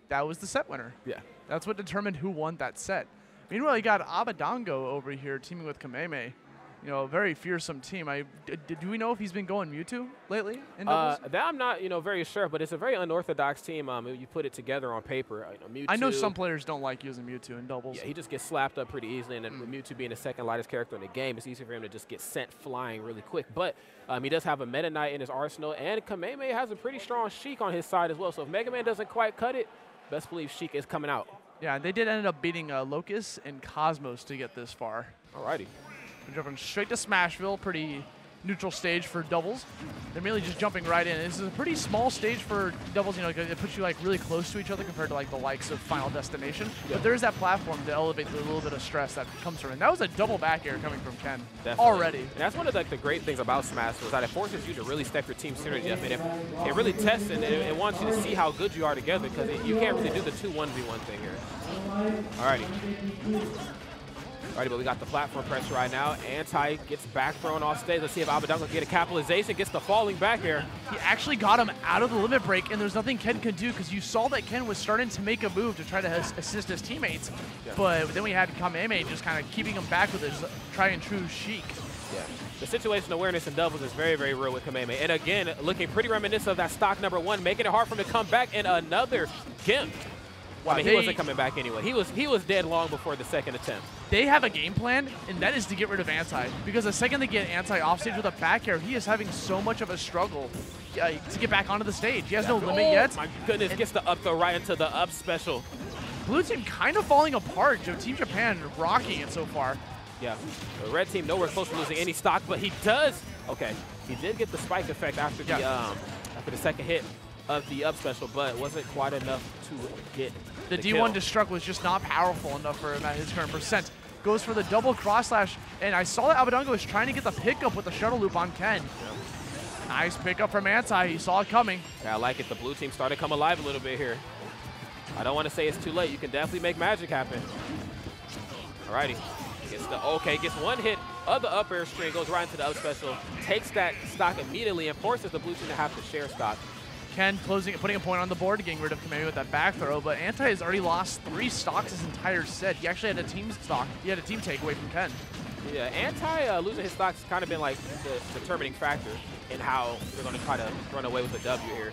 that was the set winner. Yeah. That's what determined who won that set. Meanwhile, you got Abadango over here teaming with Kameme. You know, a very fearsome team. Do we know if he's been going Mewtwo lately in doubles? That I'm not, very sure, but it's a very unorthodox team. You put it together on paper. Mewtwo, I know some players don't like using Mewtwo in doubles. Yeah, he just gets slapped up pretty easily, and then with Mewtwo being the second lightest character in the game, it's easy for him to just get sent flying really quick. But he does have a Meta Knight in his arsenal, and Kameme has a pretty strong Sheik on his side as well. So if Mega Man doesn't quite cut it, best believe Sheik is coming out. Yeah, they did end up beating Locust and Cosmos to get this far. Alrighty. We're jumping straight to Smashville, pretty neutral stage for doubles. They're merely just jumping right in. This is a pretty small stage for doubles, it puts you like really close to each other compared to like the likes of Final Destination. But there's that platform to elevate the little bit of stress that comes from it. And that was a double back air coming from Ken. Definitely. Already. And that's one of the great things about Smash is that it forces you to really step your team synergy up. And it really tests and it wants you to see how good you are together because you can't really do the 2-1v1 thing here. Alrighty. Alrighty, but we got the platform pressure right now. Anti gets back thrown off stage. Let's see if Abadango can get a capitalization, gets the falling back air. He actually got him out of the limit break, and there's nothing Ken could do because you saw that Ken was starting to make a move to try to assist his teammates. Yeah. But then we had Kameme just kind of keeping him back with his try and true Sheik. Yeah. The situation awareness in doubles is very, very real with Kameme. And again, looking pretty reminiscent of that stock #1, making it hard for him to come back in another Kim. Wow, I mean, he wasn't coming back anyway. He was dead long before the second attempt. They have a game plan, and that is to get rid of Anti. Because the second they get Anti off stage with a back air, he is having so much of a struggle to get back onto the stage. He has no limit yet. My goodness, gets the up throw right into the up special. Blue team kind of falling apart. Team Japan rocking it so far. Yeah, the red team nowhere close to losing any stock, but he does. Okay, he did get the spike effect after the second hit of the up special, but it wasn't quite enough to get the D1 destruct was just not powerful enough for him at his current percent. Goes for the double cross slash, and I saw that Abadango was trying to get the pickup with the shuttle loop on Ken. Yep. Nice pickup from Anti. He saw it coming. Yeah, I like it. The blue team started to come alive a little bit here. I don't want to say it's too late. You can definitely make magic happen. Alrighty. Gets one hit of the up air string, goes right into the up special, takes that stock immediately, and forces the blue team to have to share stock. Ken putting a point on the board, getting rid of Kameme with that back throw, but Anti has already lost 3 stocks his entire set. He actually had a team stock. He had a team takeaway from Ken. Yeah, Anti losing his stocks has kind of been like the determining factor in how they're going to try to run away with the W here.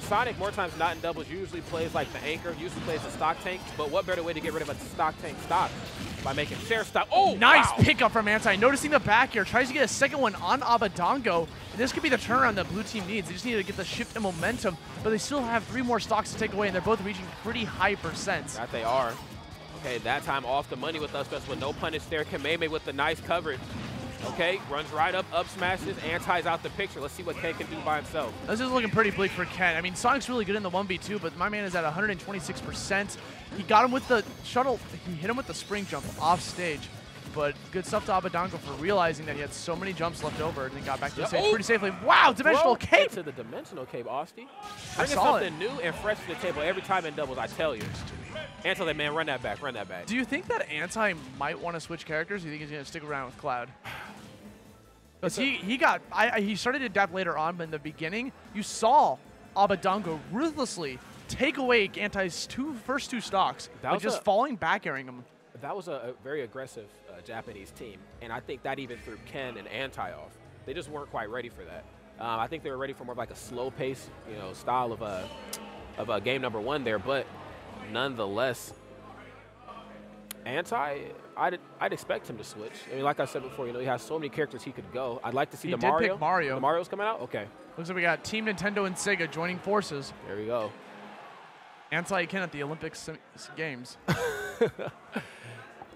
Sonic, more times not in doubles, usually plays like the anchor, usually plays the stock tank, but what better way to get rid of a stock tank stock? By making share stock. Oh, nice pickup from Anti. Noticing the back air, tries to get a second one on Abadango. This could be the turnaround that blue team needs. They just need to get the shift in momentum, but they still have 3 more stocks to take away, and they're both reaching pretty high percents. That they are. Okay, that time off the money with us, with no punish there. Kameme with the nice coverage. Okay, runs right up smashes, Anti's out the picture. Let's see what Ken can do by himself. This is looking pretty bleak for Ken. I mean, Sonic's really good in the 1v2, but my man is at 126%. He got him with the shuttle. He hit him with the spring jump off stage. But good stuff to Abadango for realizing that he had so many jumps left over and then got back to the stage pretty safely. Wow, dimensional cape! To the dimensional cape, Austin. Bringing something new and fresh to the table every time in doubles, I tell you. Anti, man, run that back, run that back. Do you think that Anti might want to switch characters? Or do you think he's going to stick around with Cloud? Because he started to adapt later on, but in the beginning, you saw Abadango ruthlessly take away Anti's first two stocks by just falling back airing him. That was a very aggressive Japanese team, and I think that even threw Ken and Anti off. They just weren't quite ready for that. I think they were ready for more of like a slow pace, style of game #1 there, but nonetheless, Anti, I'd expect him to switch. I mean, like I said before, he has so many characters he could go. I'd like to see the Mario. Pick Mario. The Mario's coming out? Okay. Looks like we got Team Nintendo and Sega joining forces. There we go. Anti Ken at the Olympics Games.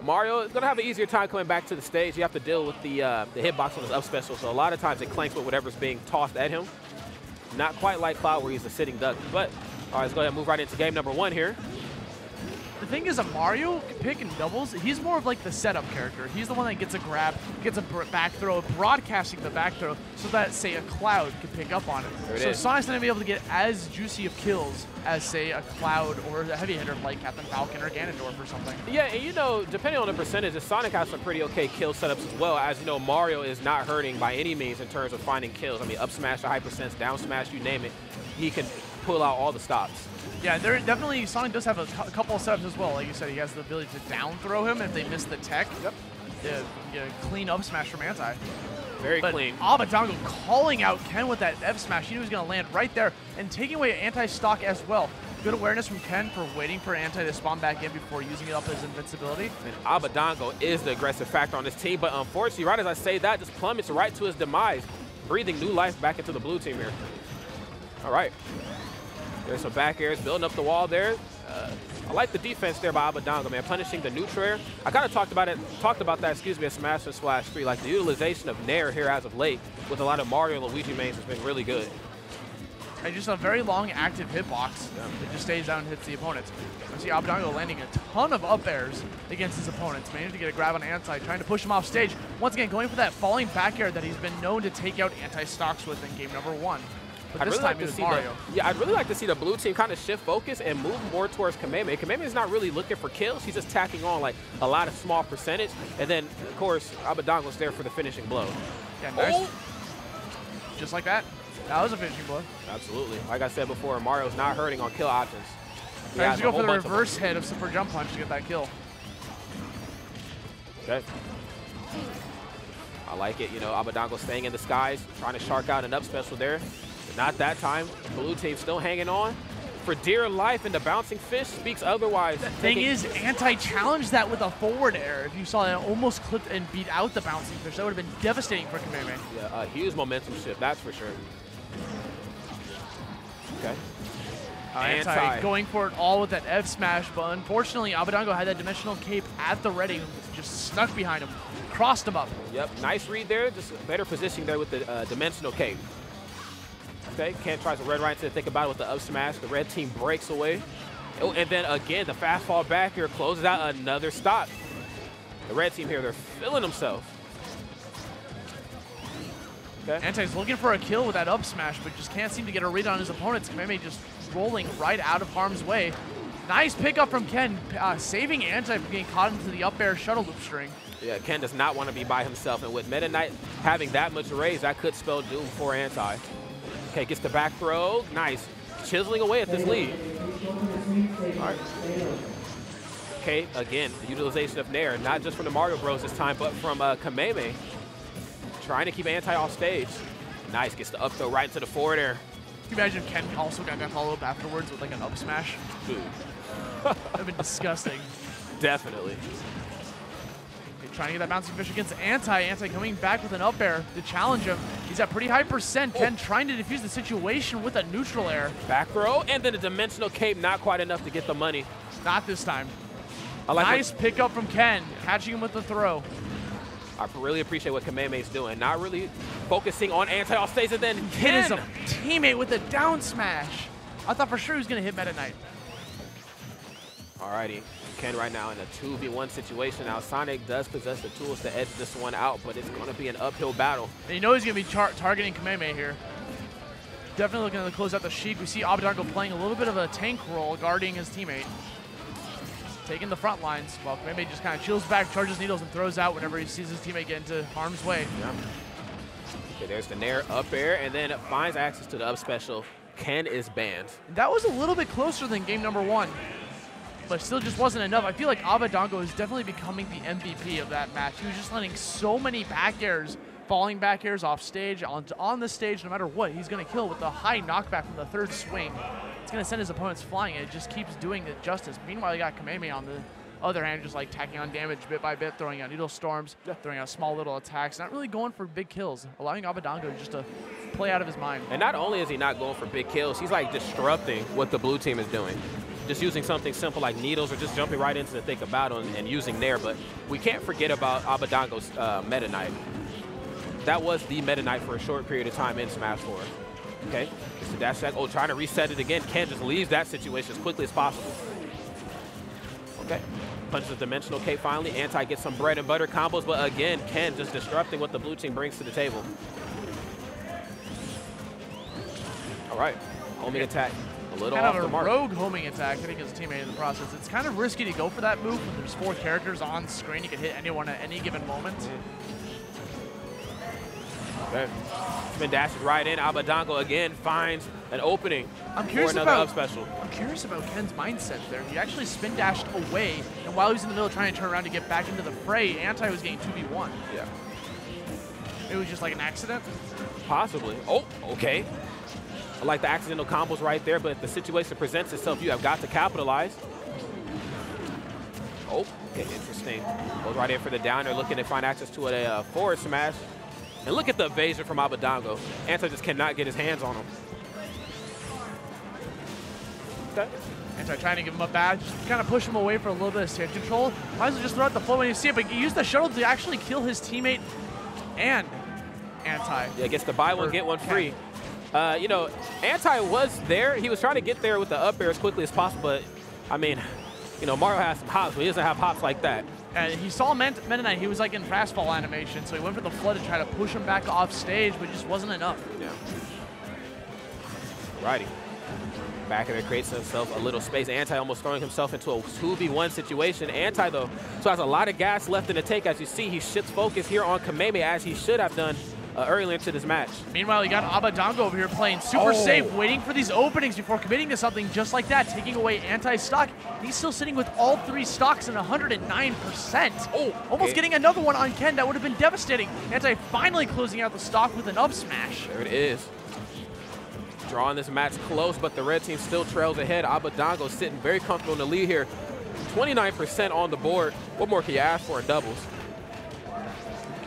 Mario is going to have an easier time coming back to the stage. You have to deal with the hitbox on his up special, so a lot of times it clanks with whatever's being tossed at him. Not quite like Cloud where he's a sitting duck, but all right, let's go ahead and move right into game #1 here. The thing is, a Mario pick in doubles, he's more of like the setup character. He's the one that gets a grab, gets a back throw, broadcasting the back throw so that, say, a Cloud can pick up on it. So Sonic's not going to be able to get as juicy of kills as, say, a Cloud or a heavy hitter like Captain Falcon or Ganondorf or something. Yeah, and depending on the percentages, Sonic has some pretty okay kill setups as well. As you know, Mario is not hurting by any means in terms of finding kills. I mean, up smash, a high percents, down smash, you name it. he can pull out all the stops. Yeah, there definitely, Sonic does have a couple of setups as well. Like you said, he has the ability to down throw him if they miss the tech. Yep. Yeah, clean up smash from Anti. Very clean. Abadango calling out Ken with that F smash. He knew he was going to land right there and taking away Anti stock as well. Good awareness from Ken for waiting for Anti to spawn back in before using it up as invincibility. And Abadango is the aggressive factor on this team, but unfortunately, right as I say that, just plummets right to his demise, breathing new life back into the blue team here. All right. There's some back airs, building up the wall there. I like the defense there by Abadango, man, punishing the neutral air. I kind of talked about that, at Smash and Splash 3. Like the utilization of Nair here as of late with a lot of Mario and Luigi mains has been really good. And just a very long active hitbox that just stays down and hits the opponents. I see Abadango landing a ton of up airs against his opponents. Managed to get a grab on Anti, trying to push him off stage. Once again, going for that falling back air that he's been known to take out Anti-stocks with in game number 1. But this time it was Mario. I'd really like to see the blue team kind of shift focus and move more towards Kameme. Kameme is not really looking for kills. He's just tacking on like a lot of small percentage. And then, of course, Abadango's there for the finishing blow. Yeah, nice. Just like that. That was a finishing blow. Absolutely. Like I said before, Mario's not hurting on kill options. He's going to go for the reverse hit of Super Jump Punch to get that kill. Okay. I like it. You know, Abadango staying in the skies, trying to shark out an up special there. Not that time. Blue team still hanging on for dear life, and the bouncing fish speaks otherwise. The thing is, Anti challenged that with a forward air. If you saw that, almost clipped and beat out the bouncing fish. That would have been devastating for Kameme. Yeah, a huge momentum shift, that's for sure. Okay. Anti going for it all with that F smash, but unfortunately, Abadango had that dimensional cape at the ready, just snuck behind him, crossed him up. Yep, nice read there. Just better positioning there with the dimensional cape. Okay, Ken tries to red right into the thick about it with the up smash. The red team breaks away. Oh, and then again, the fast fall back here closes out another stop. The red team here, they're feeling themselves. Okay. Anti's looking for a kill with that up smash, but just can't seem to get a read on his opponents. Kameme just rolling right out of harm's way. Nice pickup from Ken, saving Anti from getting caught into the up air shuttle loop string. Yeah, Ken does not want to be by himself, and with Meta Knight having that much raise, that could spell doom for Anti. Okay, gets the back throw. Nice. Chiseling away at this lead. All right. Okay, again, the utilization of Nair, not just from the Mario Bros this time, but from Kameme. Trying to keep Anti off stage. Nice, gets the up throw right into the forward air. Can you imagine if Ken also got that follow-up afterwards with like an up smash? Dude. That would have been disgusting. Definitely. Trying to get that bouncing fish against Anti. Anti coming back with an up air to challenge him. He's at pretty high percent. Ken trying to defuse the situation with a neutral air. Back throw, and then a dimensional cape, not quite enough to get the money. Not this time. I like nice pickup from Ken, catching him with the throw. I really appreciate what Kameme's doing. Not really focusing on Anti off stage, and then Ken is a teammate with a down smash. I thought for sure he was going to hit Meta Knight. Alrighty. Ken right now in a 2v1 situation. Now Sonic does possess the tools to edge this one out, but it's going to be an uphill battle. And you know he's going to be targeting Kameme here. Definitely looking to close out the Sheik. We see Abadango playing a little bit of a tank role, guarding his teammate. Taking the front lines, while Kameme just kind of chills back, charges needles, and throws out whenever he sees his teammate get into harm's way. Yeah. Okay, there's the Nair up air, and then finds access to the up special. Ken is banned. That was a little bit closer than game number 1. But still just wasn't enough. I feel like Abadango is definitely becoming the MVP of that match. He was just landing so many back airs, falling back airs off stage, on the stage, no matter what. He's going to kill with the high knockback from the third swing. It's going to send his opponents flying, and it just keeps doing it justice. Meanwhile, you got Kameme on the other hand, just like tacking on damage bit by bit, throwing out needle storms, throwing out small little attacks, not really going for big kills, allowing Abadango just to play out of his mind. And not only is he not going for big kills, he's like disrupting what the blue team is doing. Just using something simple like needles or just jumping right into the thick of battle and using Nair. But we can't forget about Abadango's Meta Knight. That was the Meta Knight for a short period of time in Smash 4. Okay, it's the dash attack. Oh, trying to reset it again. Ken just leaves that situation as quickly as possible. Okay, punches the dimensional cape finally. Anti gets some bread and butter combos, but again, Ken just disrupting what the blue team brings to the table. All right, homing attack. A little kind off of the a mark. rogue homing attack, hitting his teammate in the process. It's kind of risky to go for that move when there's 4 characters on screen. You can hit anyone at any given moment. Okay. spin dashes right in. Abadango again finds an opening I'm for curious another about up special. I'm curious about Ken's mindset there. He actually spin dashed away, and while he was in the middle trying to turn around to get back into the fray, Anti was getting 2v1. Yeah. It was just like an accident. Possibly. Oh, okay. I like the accidental combos right there, but if the situation presents itself, you have got to capitalize. Oh, okay, interesting. Goes right in for the downer, looking to find access to a forward smash. And look at the evasion from Abadango. Anti just cannot get his hands on him. Okay. Anti trying to give him a badge, kind of push him away for a little bit of stage control. Might as well just throw out the flow when you see it, but he used the shuttle to actually kill his teammate and Anti. Yeah, gets the buy one, get one free. You know, Anti was there. He was trying to get there with the up air as quickly as possible, but, I mean, you know, Mario has some hops, but he doesn't have hops like that. And he saw Meta Knight, he was like in fast fall animation, so he went for the flood to try to push him back off stage, but it just wasn't enough. Yeah. Righty. Back there creates himself a little space. Anti almost throwing himself into a 2v1 situation. Anti, though, so has a lot of gas left in the take. As you see, he shifts focus here on Kameme, as he should have done earlier into this match. Meanwhile, you got Abadango over here playing super safe, waiting for these openings before committing to something just like that, taking away Anti's stock. He's still sitting with all 3 stocks and 109%. Oh, almost getting another one on Ken. That would have been devastating. Anti finally closing out the stock with an up smash. There it is. Drawing this match close, but the red team still trails ahead. Abadango sitting very comfortable in the lead here. 29% on the board. What more can you ask for in doubles?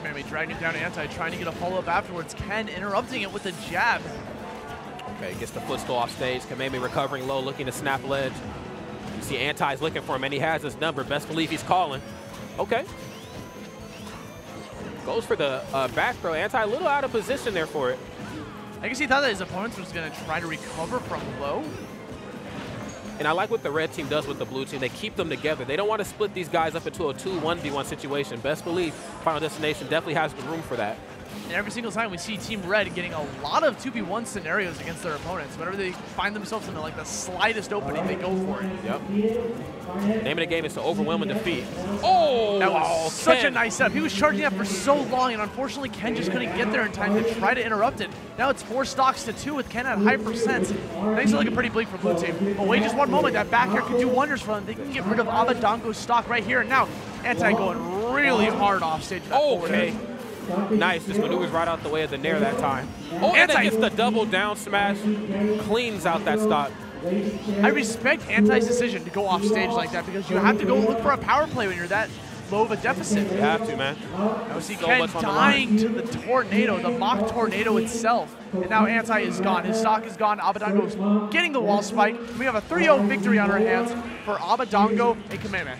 Kameme dragging it down to Anti, trying to get a follow-up afterwards. Ken interrupting it with a jab. Okay, gets the footstool off stage. Kameme recovering low, looking to snap ledge. You see Anti's looking for him, and he has his number. Best believe he's calling. Okay. Goes for the back throw. Anti a little out of position there for it. I guess he thought that his opponent was going to try to recover from low. And I like what the red team does with the blue team. They keep them together. They don't want to split these guys up into a 2-1v1 situation. Best believe Final Destination definitely has the room for that. And every single time we see Team Red getting a lot of 2v1 scenarios against their opponents. Whenever they find themselves in like the slightest opening, they go for it. Yep. Name of the game is to overwhelm and defeat. Oh, that was such Ken. a nice setup. He was charging that for so long, and unfortunately, Ken just couldn't get there in time to try to interrupt it. Now it's 4 stocks to 2 with Ken at high percents. Things are looking pretty bleak for blue team. But wait just one moment, that back air could do wonders for them. They can get rid of Abadango's stock right here and now. Anti going really hard off stage. Okay. Nice, just maneuvers right out the way of the Nair that time. Oh, and then gets the double down smash, cleans out that stock. I respect Anti's decision to go off stage like that because you have to go look for a power play when you're that low of a deficit. You have to, man. Now we see Ken dying to the tornado, the mock tornado itself. And now Anti is gone. His stock is gone. Abadango's getting the wall spike. We have a 3-0 victory on our hands for Abadango and Kameme.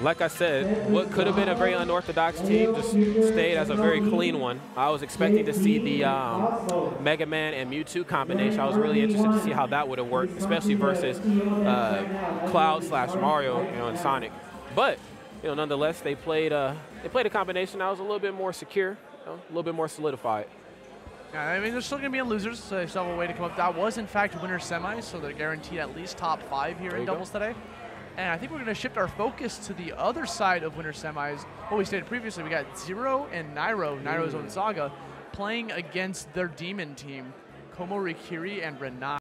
Like I said, what could have been a very unorthodox team just stayed as a very clean one. I was expecting to see the Mega Man and Mewtwo combination. I was really interested to see how that would have worked, especially versus Cloud/Mario, you know, and Sonic. But you know, nonetheless, they played a combination that was a little bit more secure, you know, a little bit more solidified. Yeah, I mean, they're still going to be in losers, so they still have a way to come up. That was, in fact, winner semis, so they're guaranteed at least top 5 here in doubles today. And I think we're going to shift our focus to the other side of winner semis. What we stated previously, we got Zero and Nairo, Nairo's own Saga, playing against their demon team, Komorikiri and Renai.